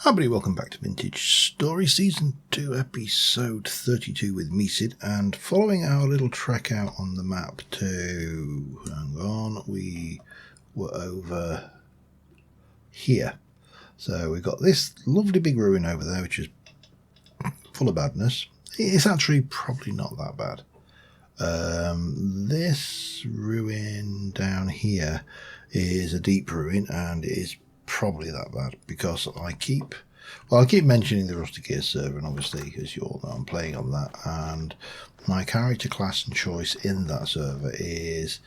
Hi everybody, welcome back to Vintage Story Season 2, Episode 32 with me, Sid, and following our little trek out on the map to, hang on, we were over here. So we've got this lovely big ruin over there, which is full of badness. It's actually probably not that bad. This ruin down here is a deep ruin, and it is probably that bad because I keep mentioning the Rusty Gear server, and obviously, as you all know, I'm playing on that, and my character class and choice in that server is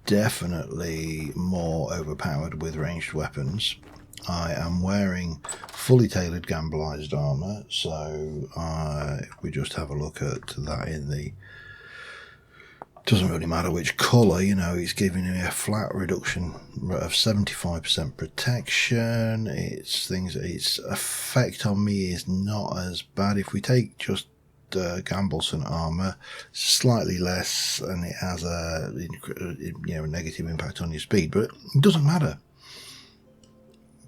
definitely more overpowered with ranged weapons. I am wearing fully tailored gambleized armour, so if we just have a look at that in the... Doesn't really matter which colour, you know, it's giving me a flat reduction of 75% protection. Its effect on me is not as bad. If we take just Gambleson armour, slightly less, and it has a negative impact on your speed, but it doesn't matter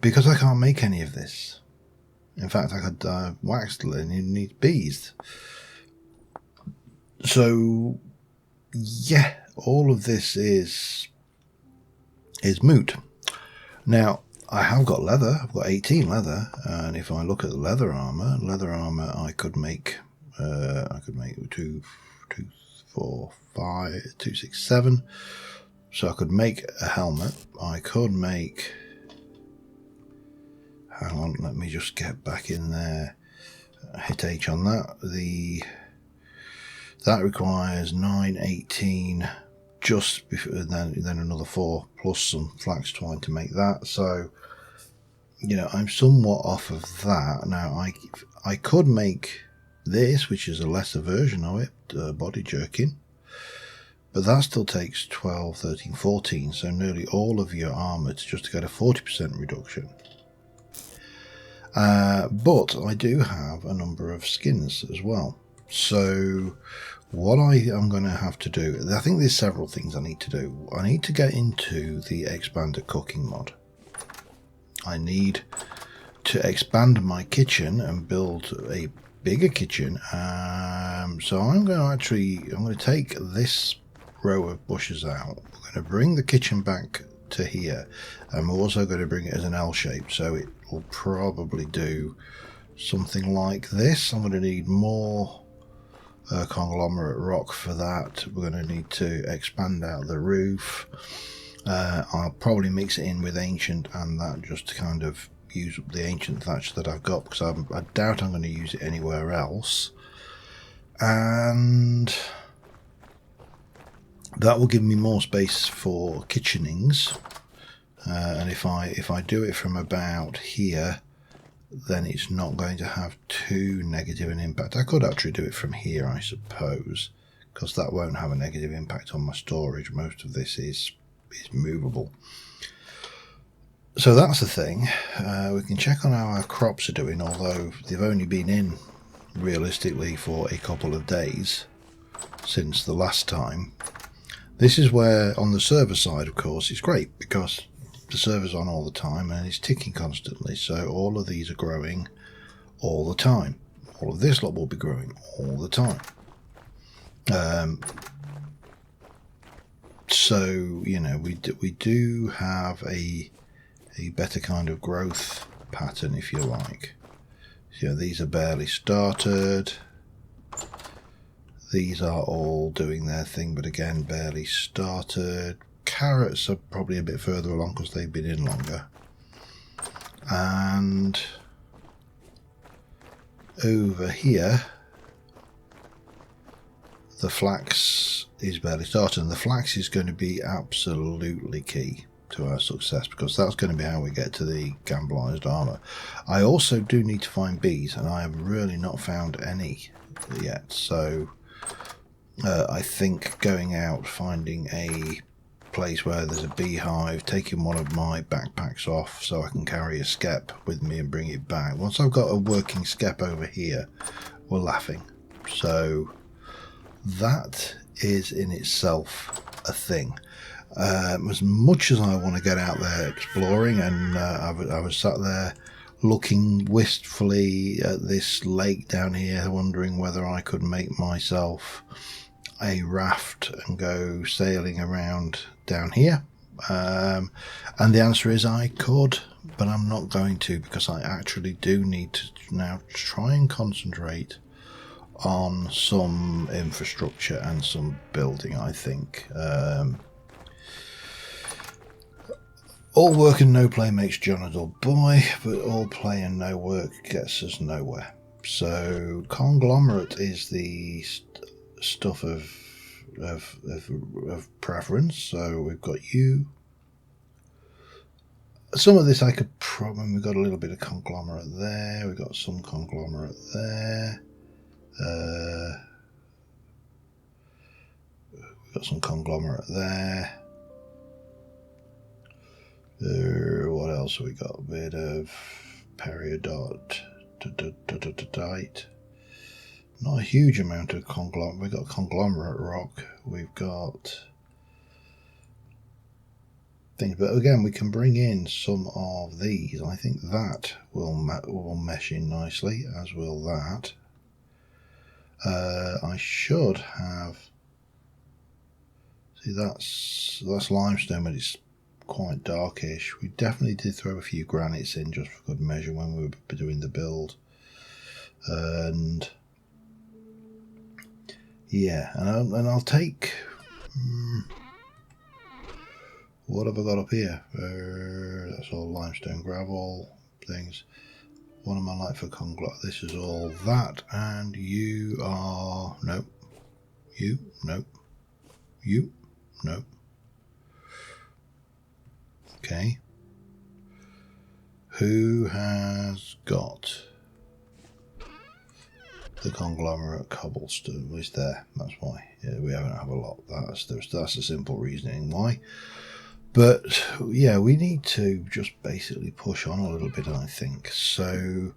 because I can't make any of this. In fact, I could wax it and it needs bees. So yeah, all of this is moot. Now, I have got leather. I've got 18 leather, and if I look at the leather armor, I could make 2, 4, 5, 2, 6, 7. So I could make a helmet. I could make... Hang on, let me just get back in there. Hit H on that. That requires 9, 18, just before, then another 4 plus some flax twine to make that. So, you know, I'm somewhat off of that. Now, I could make this, which is a lesser version of it, body jerkin, but that still takes 12, 13, 14, so nearly all of your armour just to get a 40% reduction. But I do have a number of skins as well. So what I am going to have to do, I think there's several things I need to do. I need to get into the expanded cooking mod. I need to expand my kitchen and build a bigger kitchen. So I'm going to take this row of bushes out. We're going to bring the kitchen back to here, and we're also going to bring it as an L shape, so it will probably do something like this. I'm going to need more conglomerate rock for that. We're going to need to expand out the roof. I'll probably mix it in with ancient and that, just to kind of use up the ancient thatch that I've got, because I doubt I'm going to use it anywhere else. And that will give me more space for kitchenings. And if I do it from about here, then it's not going to have too negative an impact. I could actually do it from here, I suppose, because that won't have a negative impact on my storage. Most of this is movable. So that's the thing. We can check on how our crops are doing, although they've only been in realistically for a couple of days since the last time. This is where, on the server side, of course, it's great because the server's on all the time and it's ticking constantly, so all of these are growing all the time. All of this lot will be growing all the time. So, you know, we do have a better kind of growth pattern, if you like. So these are barely started. These are all doing their thing, but again, barely started. Carrots are probably a bit further along because they've been in longer. And over here, the flax is barely started. And the flax is going to be absolutely key to our success, because that's going to be how we get to the gambleized armour. I also do need to find bees, and I have really not found any yet. So I think going out, finding a place where there's a beehive, taking one of my backpacks off so I can carry a skep with me and bring it back. Once I've got a working skep over here, we're laughing. So that is in itself a thing. As much as I want to get out there exploring, and I was sat there looking wistfully at this lake down here, wondering whether I could make myself a raft and go sailing around down here. And the answer is I could, but I'm not going to, because I actually do need to now try and concentrate on some infrastructure and some building, I think. All work and no play makes John a dull boy, but all play and no work gets us nowhere. So conglomerate is the stuff of preference. So we've got you. Some of this I could probably, we've got a little bit of conglomerate there. We've got some conglomerate there. We've got some conglomerate there. What else have we got? A bit of periodite. Not a huge amount of conglomerate. We've got conglomerate rock. We've got things, but again, we can bring in some of these. I think that will mesh in nicely, as will that. I should have. See, that's limestone, but it's quite darkish. We definitely did throw a few granites in just for good measure when we were doing the build. And yeah, and I'll take. What have I got up here? That's all limestone gravel things. What am I like for conglomerate? This is all that, and you are nope. You nope. You nope. Okay. Who has got the conglomerate cobblestone? Is there? That's why. Yeah, we haven't had a lot. That's the simple reasoning why. But yeah, we need to just basically push on a little bit, I think. So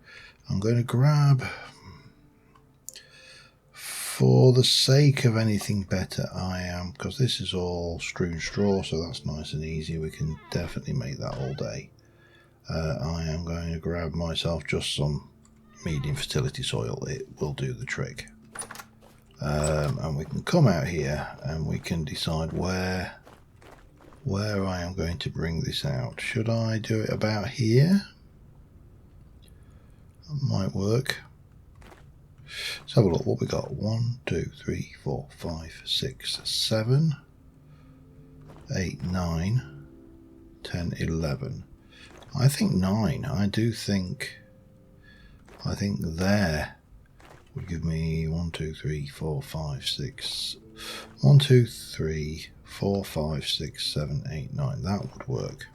I'm going to grab, for the sake of anything better, because this is all strewn straw, so that's nice and easy. We can definitely make that all day. I am going to grab myself just some medium fertility soil. It will do the trick. And we can come out here and we can decide where I am going to bring this out. Should I do it about here? That might work. Let's have a look what we got. 1, 2, 3, 4, 5, 6, 7, 8, 9, 10, 11. I think 9. I think there would give me 1, 2, 3, 4, 5, 6. 1, 2, 3, 4, 5, 6, 7, 8, 9. That would work.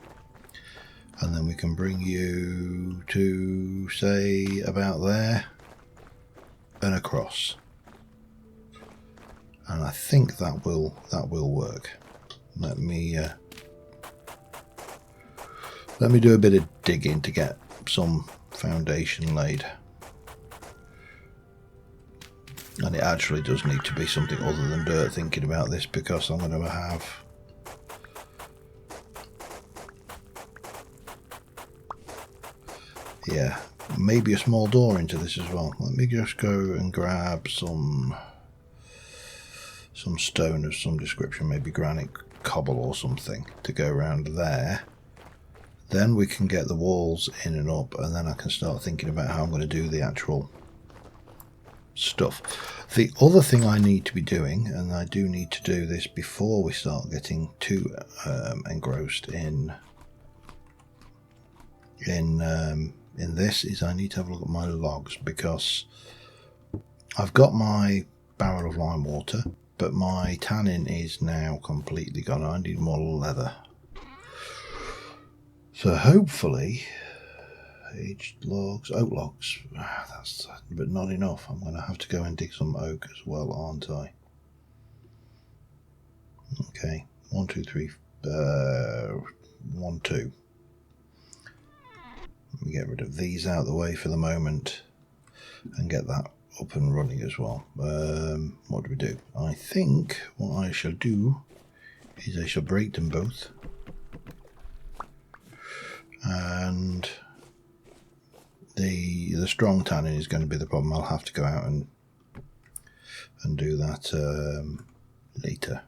And then we can bring you to, say, about there and across. And I think that will work. Let me do a bit of digging to get some foundation laid. And it actually does need to be something other than dirt, thinking about this, because I'm going to have maybe a small door into this as well. Let me just go and grab some stone of some description, maybe granite cobble or something, to go around there. Then we can get the walls in and up, and then I can start thinking about how I'm going to do the actual stuff. The other thing I need to be doing, and I do need to do this before we start getting too engrossed in this, is I need to have a look at my logs, because I've got my barrel of lime water, but my tannin is now completely gone. I need more leather. So hopefully, aged logs, oak logs, but not enough. I'm going to have to go and dig some oak as well, aren't I? Okay, 1, 2, 3, 1, 2. Let me get rid of these out of the way for the moment and get that up and running as well. What do we do? I think what I shall do is I shall break them both. And The strong tanning is going to be the problem. I'll have to go out and do that later.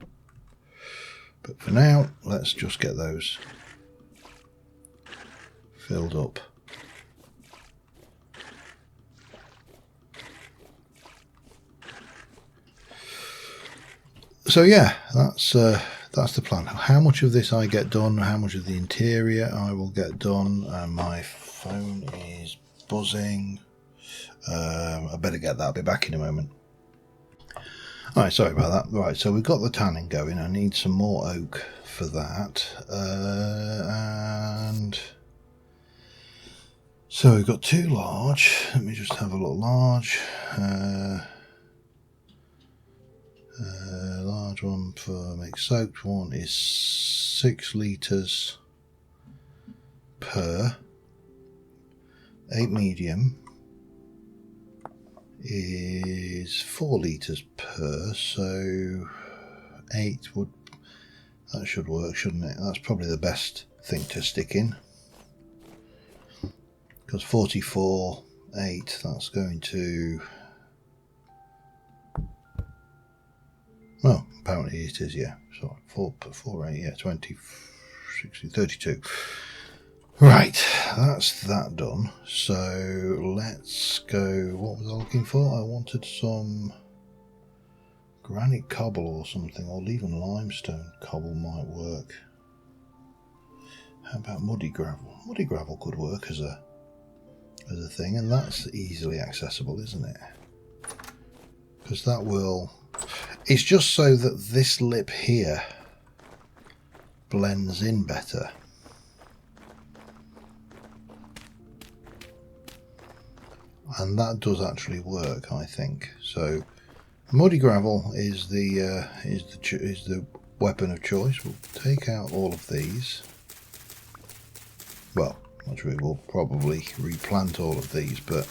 But for now, let's just get those filled up. So yeah, that's the plan. How much of this I get done, how much of the interior I will get done. My phone is buzzing. I better get that. I'll be back in a moment. Alright, sorry about that. Right, so we've got the tanning going. I need some more oak for that. And so we've got two large. Let me just have a look. Large. Large one for make soaked. One is 6 litres per. 8 medium is 4 litres per, so 8 would, that should work, shouldn't it? That's probably the best thing to stick in, because 44 8, that's going to, well, apparently it is, yeah. So 4 8, yeah, 20 60 32. Right, that's that done. So let's go. What was I looking for? I wanted some granite cobble or something, or even limestone cobble might work. How about muddy gravel? Muddy gravel could work as a thing, and that's easily accessible, isn't it? Because that will. It's just so that this lip here blends in better. And that does actually work, I think. So, muddy gravel is the weapon of choice. We'll take out all of these. Well, actually, we'll probably replant all of these, but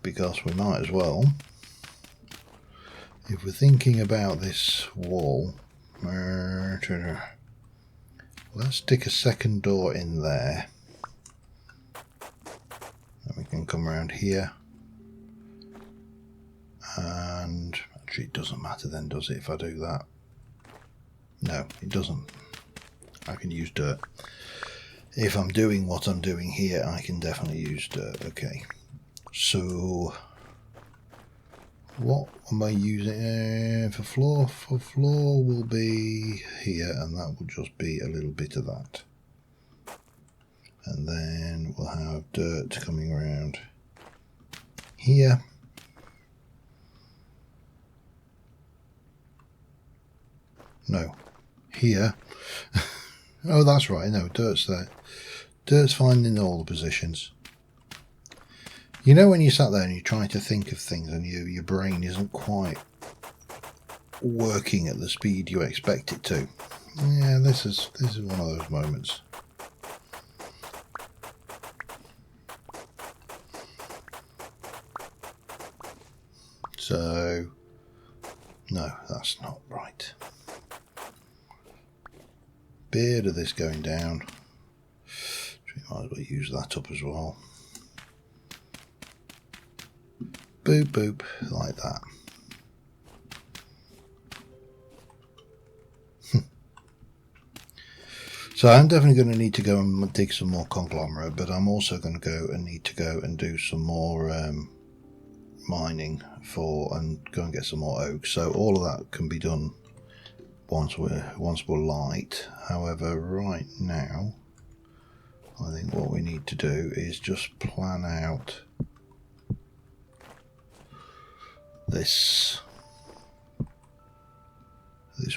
because we might as well. If we're thinking about this wall. Let's stick a second door in there. And we can come around here. And actually it doesn't matter then, does it, if I do that? No, it doesn't. I can use dirt. If I'm doing what I'm doing here, I can definitely use dirt. Okay. So what am I using for floor? For floor will be here, and that will just be a little bit of that. And then we'll have dirt coming around here. No, here. Oh, that's right. No, dirt's there. Dirt's fine in all the positions. You know when you sat there and you try to think of things and your brain isn't quite working at the speed you expect it to? Yeah, this is one of those moments. So, no, that's not right. Beard of this going down. We might as well use that up as well. Boop, boop, like that. So I'm definitely going to need to go and dig some more conglomerate, but I'm also going to need to go and do some more mining and go and get some more oak. So all of that can be done once we're light. However, right now, I think what we need to do is just plan out this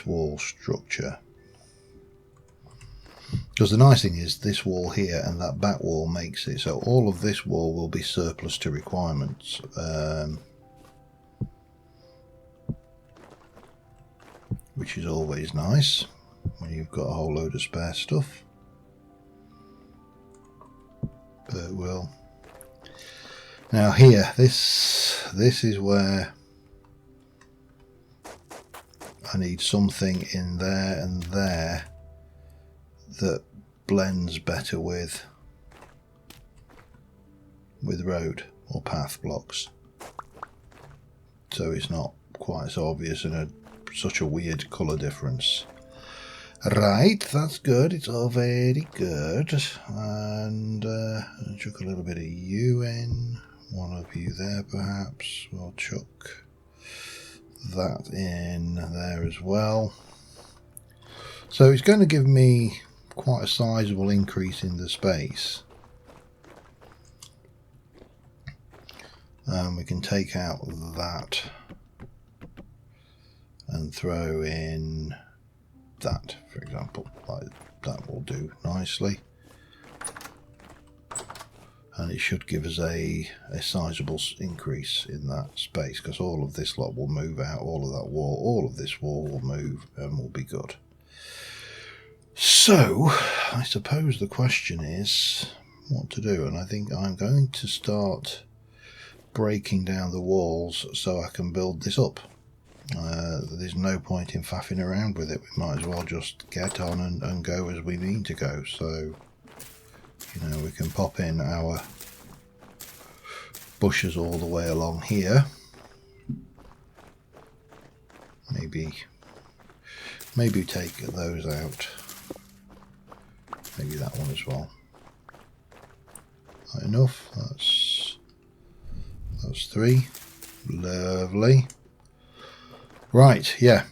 wall structure, because the nice thing is this wall here and that back wall makes it so all of this wall will be surplus to requirements, which is always nice when you've got a whole load of spare stuff. But we'll now here, this is where I need something in there and there that blends better with road or path blocks, so it's not quite so obvious and such a weird colour difference. Right, that's good. It's all very good. And chuck a little bit of you in. One of you there, perhaps. We'll chuck that in there as well. So it's going to give me quite a sizable increase in the space. We can take out that and throw in that, for example. Like that will do nicely, and it should give us a sizable increase in that space, because all of this lot will move out, all of that wall, all of this wall will move and will be good. So I suppose the question is what to do, and I think I'm going to start breaking down the walls so I can build this up. There's no point in faffing around with it. We might as well just get on and go as we need to go. So, you know, we can pop in our bushes all the way along here. Maybe take those out. Maybe that one as well. Not enough. That's 3. Lovely. Right, yeah.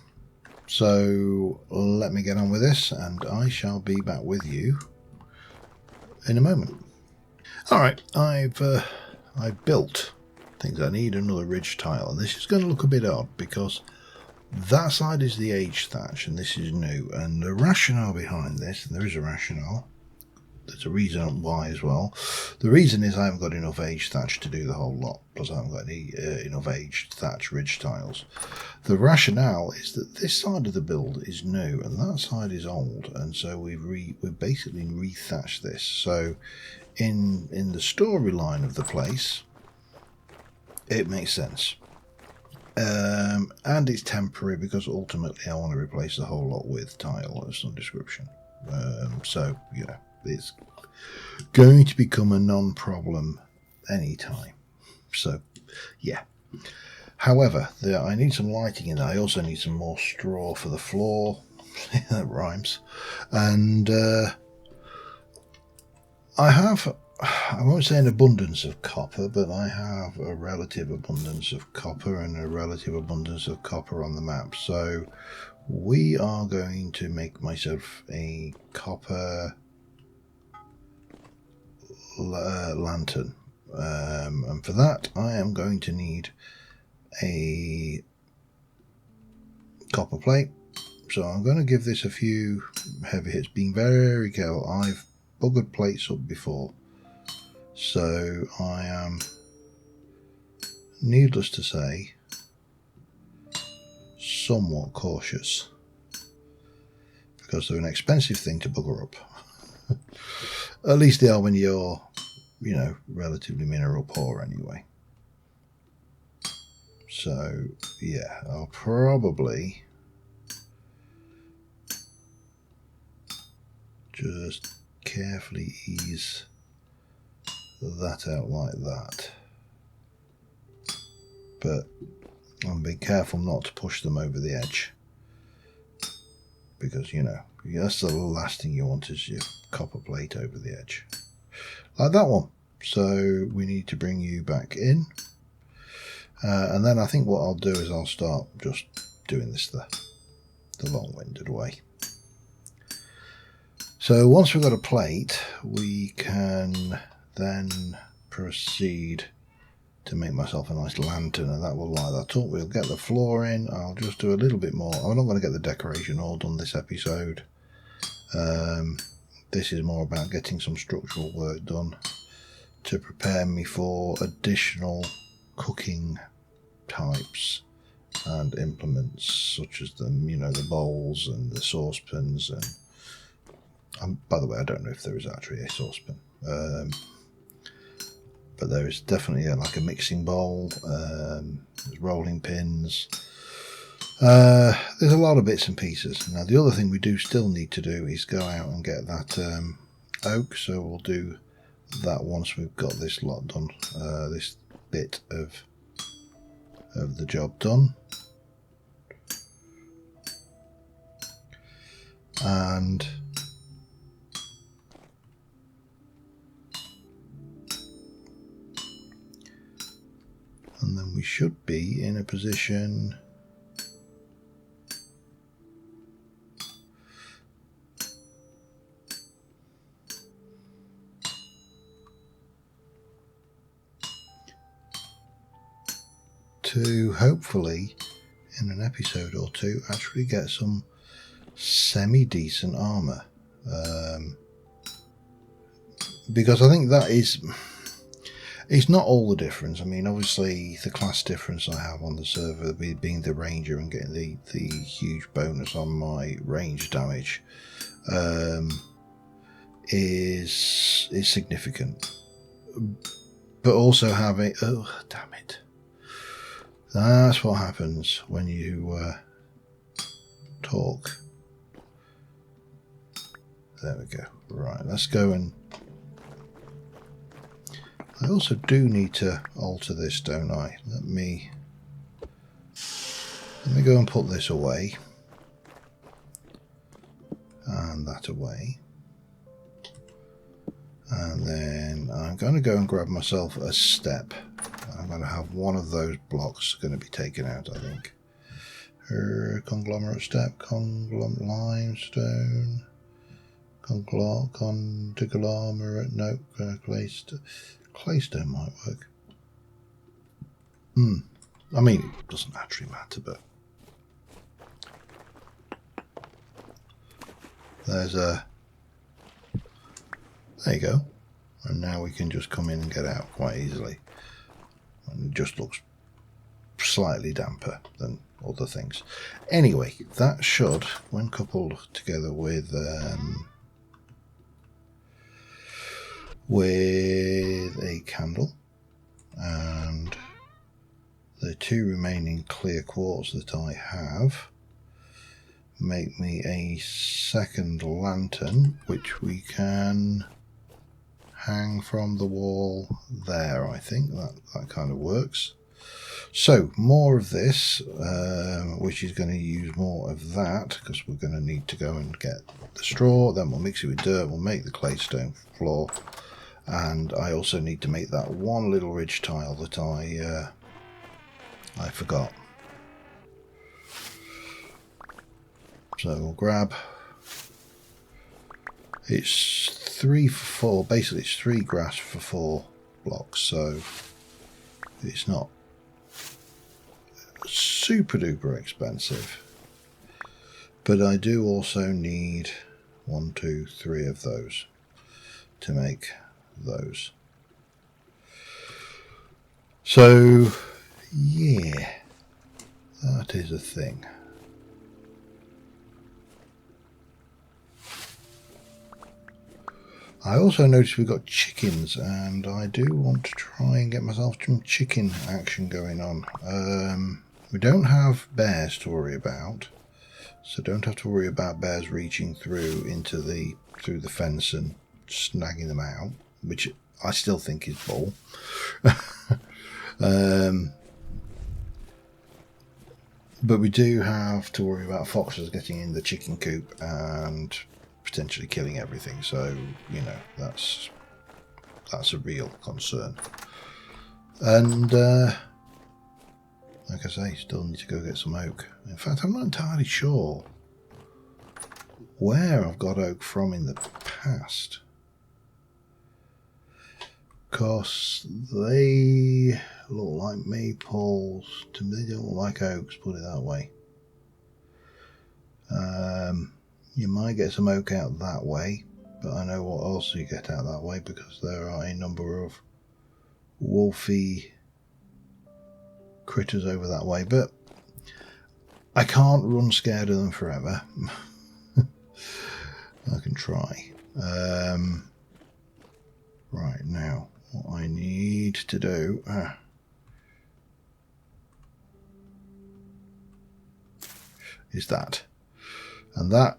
So let me get on with this, and I shall be back with you in a moment. All right, I've built things. I need another ridge tile, and this is going to look a bit odd because that side is the age thatch, and this is new. And the rationale behind this, and there is a rationale. There's a reason why as well. The reason is I haven't got enough age thatch to do the whole lot, plus I haven't got any enough aged thatch ridge tiles. The rationale is that this side of the build is new and that side is old, and so we've basically rethatched this. So in the storyline of the place, it makes sense. And it's temporary because ultimately I want to replace the whole lot with tile of some description. So, you know, it's going to become a non-problem anytime. So, yeah. However, I need some lighting in there. I also need some more straw for the floor. That rhymes. And I won't say an abundance of copper, but I have a relative abundance of copper and a relative abundance of copper on the map. So we are going to make myself a copper lantern. And for that, I am going to need a copper plate. So I'm going to give this a few heavy hits, being very careful. I've buggered plates up before. So I am, needless to say, somewhat cautious because they're an expensive thing to bugger up. At least they are when you're, you know, relatively mineral poor anyway. So yeah, I'll probably just carefully ease that out like that, but I'm being careful not to push them over the edge, because, you know, that's the last thing you want is your copper plate over the edge like that one. So we need to bring you back in, and then I think what I'll do is I'll start just doing this the long-winded way. So once we've got a plate, we can then proceed to make myself a nice lantern, and that will light that up. We'll get the floor in. I'll just do a little bit more. I'm not going to get the decoration all done this episode. This is more about getting some structural work done to prepare me for additional cooking types and implements, such as the, you know, the bowls and the saucepans. And by the way, I don't know if there is actually a saucepan. But there is definitely like a mixing bowl, there's rolling pins, There's a lot of bits and pieces. Now the other thing we do still need to do is go out and get that oak, so we'll do that once we've got this lot done, this bit of the job done. And then we should be in a position to hopefully in an episode or two actually get some semi-decent armour, because I think that is, it's not all the difference. I mean, obviously the class difference I have on the server being the ranger and getting the huge bonus on my range damage is significant, but also having, oh damn it, that's what happens when you talk. There we go. Right, let's go, and I also do need to alter this, don't I? Let me go and put this away and that away, and then I'm going to go and grab myself a step. I'm going to have one of those blocks going to be taken out, I think. Conglomerate step, limestone, conglomerate, no, claystone might work. I mean, it doesn't actually matter, but there's a, there you go. And now we can just come in and get out quite easily. And it just looks slightly damper than other things. Anyway, that should, when coupled together with a candle and the 2 remaining clear quartz that I have, make me a second lantern, which we can hang from the wall there. I think that kind of works. So more of this, which is going to use more of that, because we're going to need to go and get the straw, then we'll mix it with dirt, we'll make the claystone floor, and I also need to make that one little ridge tile that I forgot. So we'll grab, it's 3 for 4, basically it's 3 grass for 4 blocks, so it's not super duper expensive, but I do also need 1, 2, 3 of those to make those. So yeah, that is a thing. I also noticed we've got chickens, and I do want to try and get myself some chicken action going on. We don't have bears to worry about, so don't have to worry about bears reaching through through the fence and snagging them out, which I still think is bull. But we do have to worry about foxes getting in the chicken coop and potentially killing everything, so you know, that's a real concern. And like I say, still need to go get some oak. In fact, I'm not entirely sure where I've got oak from in the past, because they look like maples to me. They don't look like oaks, put it that way. You might get some oak out that way, but I know what else you get out that way, because there are a number of wolfy critters over that way, but I can't run scared of them forever. I can try. Right, now what I need to do is that. And that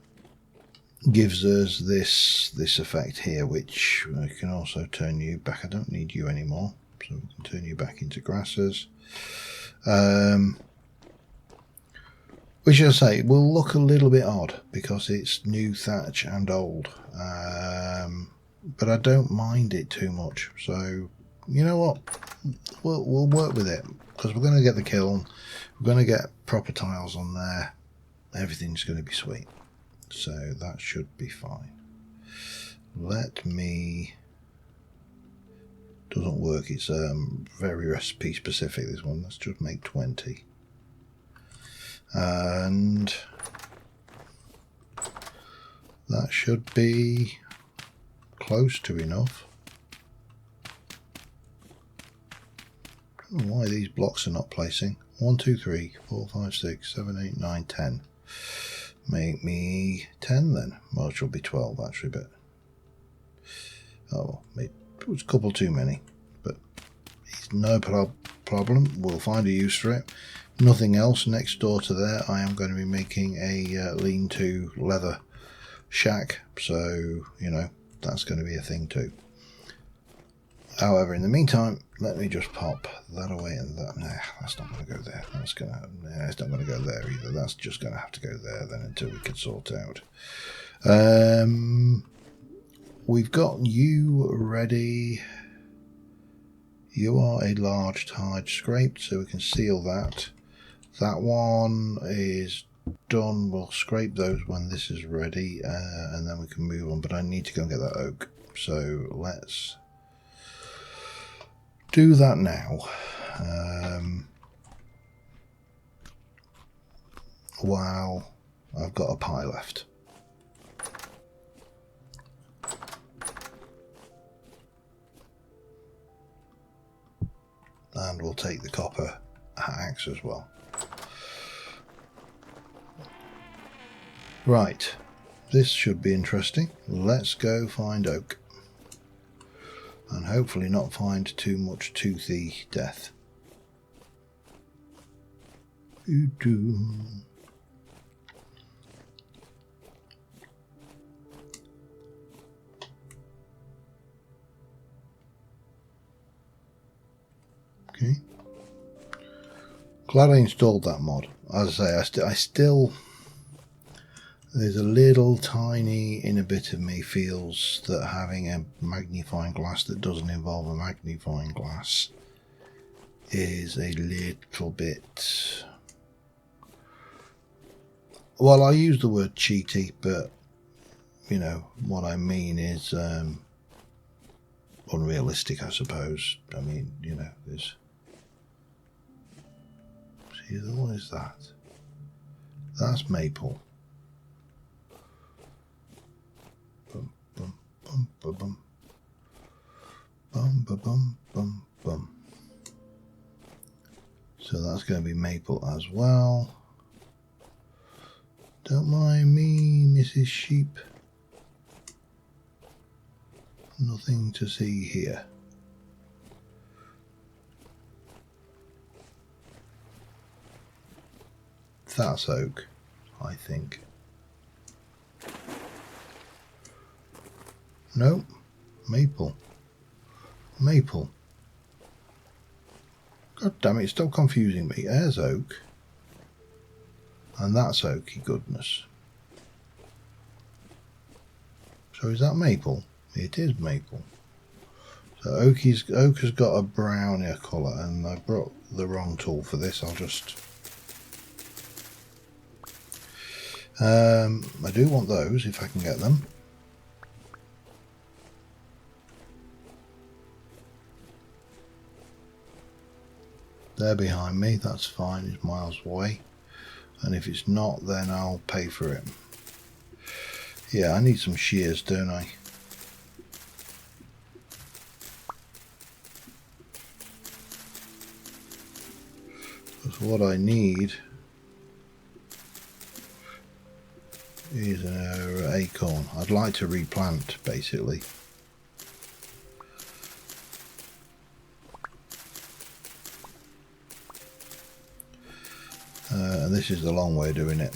gives us this effect here, which I can also turn you back. I don't need you anymore, so we can turn you back into grasses. Which, as I say, will look a little bit odd because it's new thatch and old. But I don't mind it too much. So, you know what? We'll work with it because we're going to get the kiln. We're going to get proper tiles on there. Everything's going to be sweet. So that should be fine. Let me... Doesn't work. It's very recipe specific, this one. Let's just make 20. And that should be close to enough. I don't know why these blocks are not placing. 1, 2, 3, 4, 5, 6, 7, 8, 9, 10. Make me 10 then. Well, it should be 12 actually, but oh, it was a couple too many, but it's no problem. We'll find a use for it. Nothing else next door to there. I am going to be making a lean-to leather shack, so you know that's going to be a thing too. However, in the meantime, let me just pop that away and that. Nah, that's not going to go there. It's not going to go there either. That's just going to have to go there then until we can sort out. We've got you ready. You are a large tide scraped, so we can seal that. That one is done. We'll scrape those when this is ready, and then we can move on. But I need to go and get that oak. So let's do that now. While I've got a pie left. And we'll take the copper axe as well. Right, this should be interesting. Let's go find oak. And hopefully not find too much toothy death. Okay. Glad I installed that mod. As I say, I still there's a little tiny inner bit of me feels that having a magnifying glass that doesn't involve a magnifying glass is a little bit, well, I use the word cheaty, but you know what I mean is unrealistic, I suppose. I mean, you know, there's, see, what is that? That's maple. Bum, bum, bum, bum, bum, bum, bum, bum, bum. So that's going to be maple as well. Don't mind me, Mrs. Sheep. Nothing to see here. That's oak, I think. No, maple. Maple. God damn it, it's still confusing me. There's oak. And that's oaky goodness. So is that maple? It is maple. So oak has got a brownier colour, and I brought the wrong tool for this. I'll just... I do want those if I can get them. They're behind me, that's fine, it's miles away. And if it's not, then I'll pay for it. Yeah, I need some shears, don't I? Because what I need is an acorn. I'd like to replant, basically. And this is the long way of doing it.